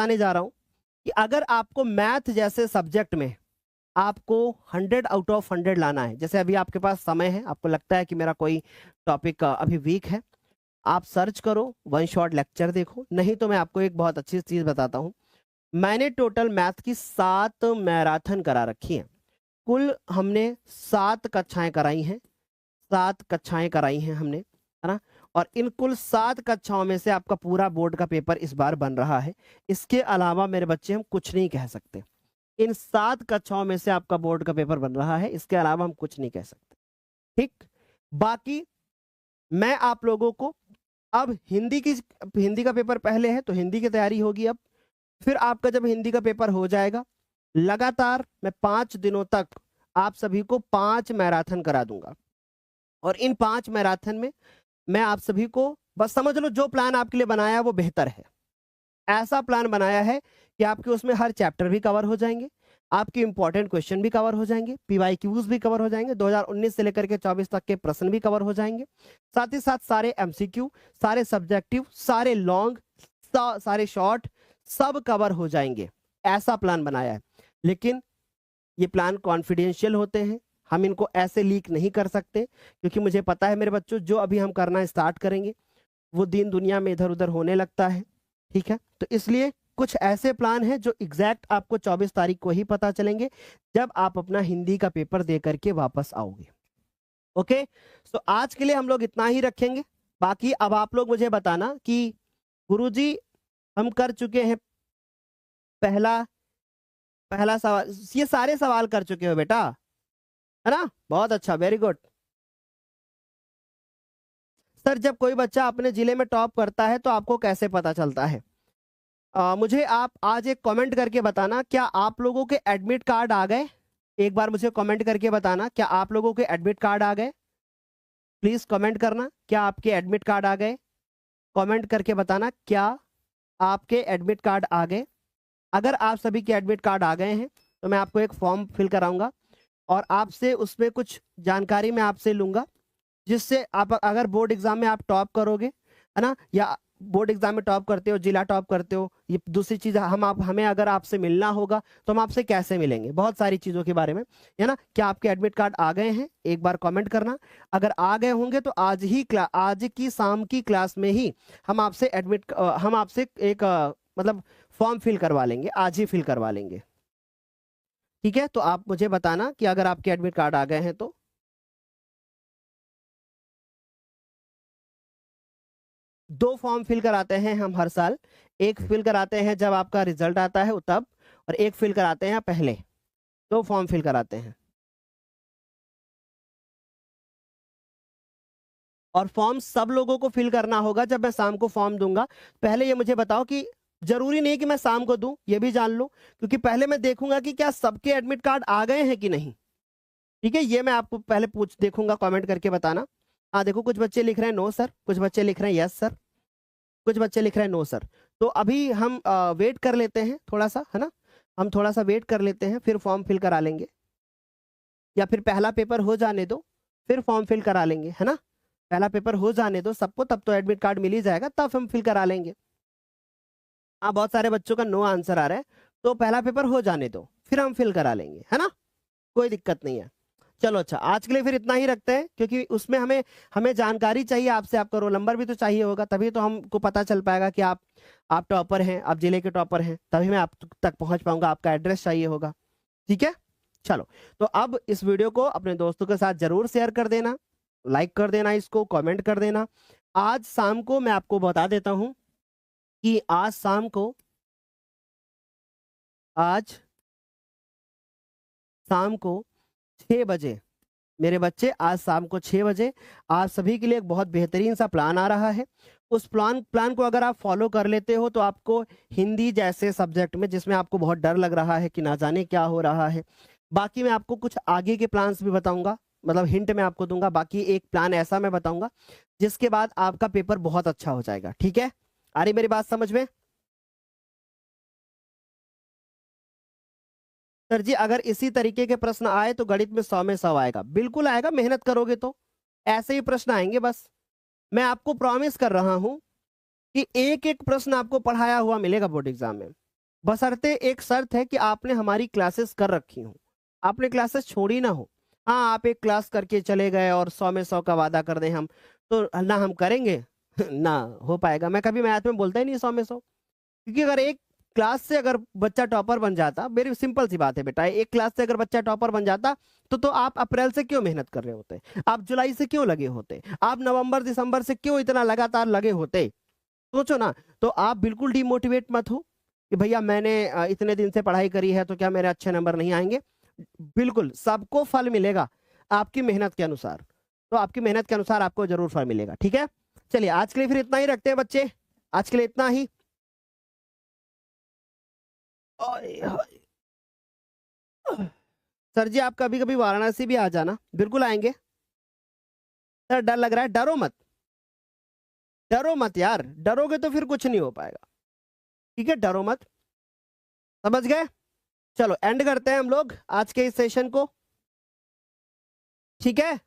बताने जा रहा हूं कि अगर आपको मैथ जैसे सब्जेक्ट में आपको 100 आउट ऑफ 100 लाना है, जैसे अभी आपके पास समय है, आपको लगता है कि मेरा कोई टॉपिक अभी वीक है, आप सर्च करो, वन शॉट लेक्चर देखो। नहीं तो मैं आपको एक बहुत अच्छी चीज बताता हूँ। मैंने टोटल मैथ की 7 मैराथन करा रखी है। कुल हमने 7 कक्षाएं कराई हैं, 7 कक्षाएं कराई हैं हमने, है ना। और इन कुल 7 कक्षाओं में से आपका पूरा बोर्ड का पेपर इस बार बन रहा है। इसके अलावा मेरे बच्चे हम कुछ नहीं कह सकते। इन 7 कक्षाओं में से आपका बोर्ड का पेपर बन रहा है, इसके अलावा हम कुछ नहीं कह सकते। ठीक। बाकी मैं आप लोगों को अब हिंदी का पेपर पहले है तो हिंदी की तैयारी होगी। अब फिर आपका जब हिंदी का पेपर हो जाएगा, लगातार मैं 5 दिनों तक आप सभी को 5 मैराथन करा दूंगा। और इन 5 मैराथन में मैं आप सभी को, बस समझ लो जो प्लान आपके लिए बनाया है वो बेहतर है। ऐसा प्लान बनाया है कि आपके उसमें हर चैप्टर भी कवर हो जाएंगे, आपके इंपॉर्टेंट क्वेश्चन भी कवर हो जाएंगे, पीवाईक्यूज भी कवर हो जाएंगे, 2019 से लेकर के 24 तक के प्रश्न भी कवर हो जाएंगे, साथ ही साथ सारे एमसीक्यू, सारे सब्जेक्टिव, सारे लॉन्ग, सारे शॉर्ट, सब कवर हो जाएंगे। ऐसा प्लान बनाया है। लेकिन ये प्लान कॉन्फिडेंशियल होते हैं, हम इनको ऐसे लीक नहीं कर सकते, क्योंकि मुझे पता है मेरे बच्चों, जो अभी हम करना स्टार्ट करेंगे वो दिन दुनिया में इधर उधर होने लगता है। ठीक है, तो इसलिए कुछ ऐसे प्लान हैं जो एग्जैक्ट आपको 24 तारीख को ही पता चलेंगे, जब आप अपना हिंदी का पेपर दे करके वापस आओगे। ओके, तो आज के लिए हम लोग इतना ही रखेंगे। बाकी अब आप लोग मुझे बताना कि गुरुजी हम कर चुके हैं पहला सवाल, ये सारे सवाल कर चुके हो बेटा, है ना। बहुत अच्छा, वेरी गुड। सर जब कोई बच्चा अपने जिले में टॉप करता है तो आपको कैसे पता चलता है? मुझे आप आज एक कमेंट करके बताना, क्या आप लोगों के एडमिट कार्ड आ गए? एक बार मुझे कमेंट करके बताना, क्या आप लोगों के एडमिट कार्ड आ गए? प्लीज कमेंट करना, क्या आपके एडमिट कार्ड आ गए? कमेंट करके बताना, क्या आपके एडमिट कार्ड आ गए? अगर आप सभी के एडमिट कार्ड आ गए हैं तो मैं आपको एक फॉर्म फिल कराऊंगा और आपसे उसमें कुछ जानकारी मैं आपसे लूंगा, जिससे आप अगर बोर्ड एग्जाम में आप टॉप करोगे, है ना, या बोर्ड एग्जाम में टॉप करते हो, जिला टॉप करते हो, ये दूसरी चीज हमें अगर आपसे मिलना होगा तो हम आपसे कैसे मिलेंगे, बहुत सारी चीजों के बारे में, है ना। क्या आपके एडमिट कार्ड आ गए हैं? एक बार कमेंट करना। अगर आ गए होंगे तो आज की शाम की क्लास में ही हम आपसे एक मतलब फॉर्म फिल करवा लेंगे, आज ही फिल करवा लेंगे। ठीक है, तो आप मुझे बताना कि अगर आपके एडमिट कार्ड आ गए हैं तो। दो फॉर्म फिल कराते हैं हम हर साल, एक फिल कराते हैं जब आपका रिजल्ट आता है तब, और एक फिल कराते हैं पहले। दो फॉर्म फिल कराते हैं। और फॉर्म सब लोगों को फिल करना होगा जब मैं शाम को फॉर्म दूंगा। पहले ये मुझे बताओ कि जरूरी नहीं कि मैं शाम को दूं, ये भी जान लो, क्योंकि पहले मैं देखूंगा कि क्या सबके एडमिट कार्ड आ गए हैं कि नहीं। ठीक है, ये मैं आपको पहले देखूंगा, कमेंट करके बताना। हाँ देखो, कुछ बच्चे लिख रहे हैं नो सर, कुछ बच्चे लिख रहे हैं यस सर, कुछ बच्चे लिख रहे हैं नो सर। तो अभी हम वेट कर लेते हैं थोड़ा सा, है ना। हम थोड़ा सा वेट कर लेते हैं, फिर फॉर्म फिल करा लेंगे, या फिर पहला पेपर हो जाने दो फिर फॉर्म फिल करा लेंगे, है ना। पहला पेपर हो जाने दो सबको, तब तो एडमिट कार्ड मिल ही जाएगा, तब हम फिल करा लेंगे। हाँ, बहुत सारे बच्चों का नो आंसर आ रहा है, तो पहला पेपर हो जाने दो फिर हम फिल करा लेंगे, है ना, कोई दिक्कत नहीं है। चलो अच्छा, आज के लिए फिर इतना ही रखते हैं, क्योंकि उसमें हमें हमें जानकारी चाहिए आपसे, आपका रोल नंबर भी तो चाहिए होगा, तभी तो हमको पता चल पाएगा कि आप टॉपर हैं, आप जिले के टॉपर हैं, तभी मैं आप तक पहुंच पाऊंगा, आपका एड्रेस चाहिए होगा। ठीक है, चलो। तो अब इस वीडियो को अपने दोस्तों के साथ जरूर शेयर कर देना, लाइक कर देना, इसको कमेंट कर देना। आज शाम को मैं आपको बता देता हूं कि आज शाम को 6 बजे मेरे बच्चे, आज शाम को 6 बजे आप सभी के लिए एक बहुत बेहतरीन सा प्लान आ रहा है। उस प्लान को अगर आप फॉलो कर लेते हो तो आपको हिंदी जैसे सब्जेक्ट में, जिसमें आपको बहुत डर लग रहा है कि ना जाने क्या हो रहा है, बाकी मैं आपको कुछ आगे के प्लान्स भी बताऊंगा, मतलब हिंट मैं आपको दूंगा। बाकी एक प्लान ऐसा मैं बताऊंगा जिसके बाद आपका पेपर बहुत अच्छा हो जाएगा। ठीक है, आ रही मेरी बात समझ में? सर जी अगर इसी तरीके के प्रश्न आए तो गणित में 100 में 100 आएगा, बिल्कुल आएगा, मेहनत करोगे तो ऐसे ही प्रश्न आएंगे। बस मैं आपको प्रॉमिस कर रहा हूं कि एक एक प्रश्न आपको पढ़ाया हुआ मिलेगा बोर्ड एग्जाम में। बशर्ते एक शर्त है कि आपने हमारी क्लासेस कर रखी हो, आपने क्लासेस छोड़ी ना हो। हाँ, आप एक क्लास करके चले गए और 100 में 100 का वादा कर दें हम, तो ना हम करेंगे ना हो पाएगा। मैं कभी मैथ में बोलता ही नहीं 100 में 100, क्योंकि अगर एक क्लास से अगर बच्चा टॉपर बन जाता, मेरी सिंपल सी बात है बेटा, एक क्लास से अगर बच्चा टॉपर बन जाता तो आप अप्रैल से क्यों मेहनत कर रहे होते, आप जुलाई से क्यों लगे होते, आप नवंबर दिसंबर से क्यों इतना लगातार लगे होते? सोचो ना। तो आप बिल्कुल डिमोटिवेट मत हो कि भैया मैंने इतने दिन से पढ़ाई करी है तो क्या मेरे अच्छे नंबर नहीं आएंगे। बिल्कुल सबको फल मिलेगा आपकी मेहनत के अनुसार, तो आपकी मेहनत के अनुसार आपको जरूर फल मिलेगा। ठीक है, चलिए आज के लिए फिर इतना ही रखते हैं बच्चे, आज के लिए इतना ही। ओए, सर जी आप कभी कभी वाराणसी भी आ जाना। बिल्कुल आएंगे सर, डर लग रहा है, डरो मत, डरो मत यार, डरोगे तो फिर कुछ नहीं हो पाएगा। ठीक है, डरो मत, समझ गए? चलो एंड करते हैं हम लोग आज के इस सेशन को। ठीक है,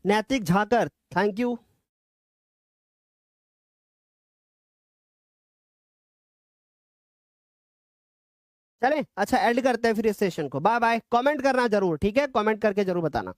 नैतिक झाकर, थैंक यू। चलें, अच्छा एंड करते हैं फिर इस सेशन को। बाय बाय, कमेंट करना जरूर, ठीक है, कमेंट करके जरूर बताना।